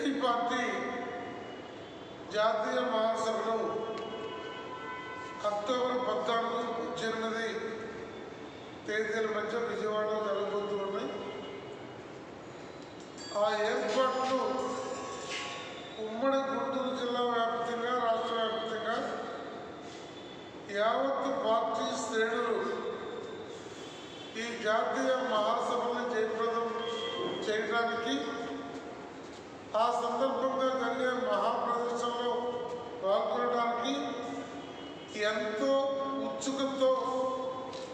CPI party జాతీయ మహాసభలు October 14, 18 తేదీల మధ్య విజయవాడలో జరగబోతూ ఉన్నాయి. ఆ ఏర్పాట్లు ఉమ్మడి గుంటూరు జిల్లా వ్యాప్తంగా, రాష్ట్ర వ్యాప్తంగా యావత్తు పార్టీ శ్రేణులు ఈ జాతీయ మహాసభల్ని జయప్రదం చేయడానికి, ఆ సందర్భంగా జరిగే మహాప్రదర్శనలో పాల్గొనడానికి ఎంతో ఉత్సుకతతో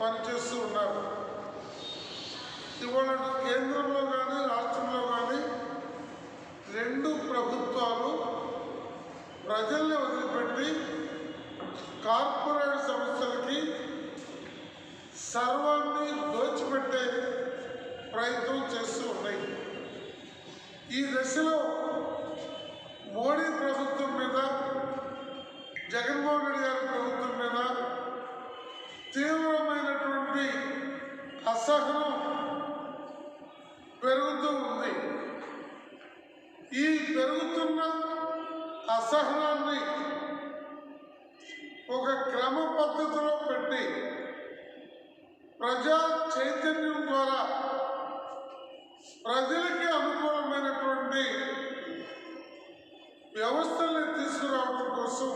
పనిచేస్తూ ఉన్నారు. ఇవాళ కేంద్రంలో కానీ రాష్ట్రంలో కానీ రెండు ప్రభుత్వాలు ప్రజల్ని వదిలిపెట్టి కార్పొరేట్ సంస్థలకి సర్వాన్ని దోచిపెట్టే ప్రయత్నం చేస్తూ ఉన్నాయి. ఈ దశలో మోడీ ప్రభుత్వం మీద, జగన్మోహన్ రెడ్డి గారి ప్రభుత్వం మీద తీవ్రమైనటువంటి అసహనం పెరుగుతూ ఉంది. ఈ పెరుగుతున్న అసహనాన్ని ఒక క్రమ పద్ధతిలో పెట్టి ప్రజా చైతన్యం ద్వారా ప్రజలకి అనుకూలమైనటువంటి వ్యవస్థల్ని తీసుకురావడం కోసం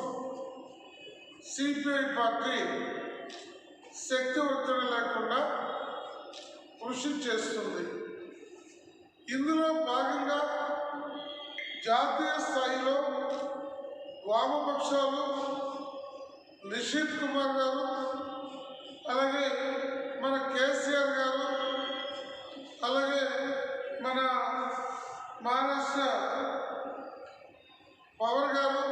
సిపిఐ పార్టీ శక్తి ఒత్తిడి లేకుండా కృషి చేస్తుంది. ఇందులో భాగంగా జాతీయ స్థాయిలో వామపక్షాలు, నిషిత్ కుమార్ గారు, అలాగే మన కేసీఆర్ గారు, అలాగే మన మహారాష్ట్ర పవర్ గారు,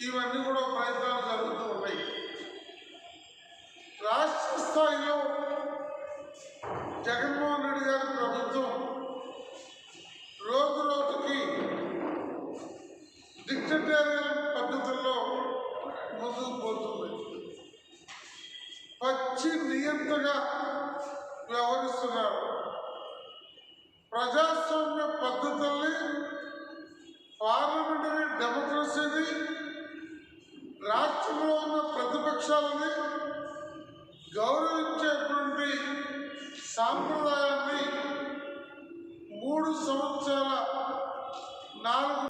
ఇవన్నీ కూడా ప్రయత్నాలు జరుగుతూ ఉన్నాయి. రాష్ట్ర స్థాయిలో జగన్మోహన్ రెడ్డి గారి ప్రభుత్వం రోజు రోజుకి డిక్టేరియల్ పద్ధతుల్లో ముందుకు పోతుంది. పచ్చి నియంతగా వ్యవహరిస్తున్నారు. ప్రజాస్వామ్య పద్ధతుల్ని, పార్లమెంటరీ డెమోక్రసీని, రాష్ట్రంలో ఉన్న ప్రతిపక్షాలని గౌరవించేటువంటి సాంప్రదాయాలు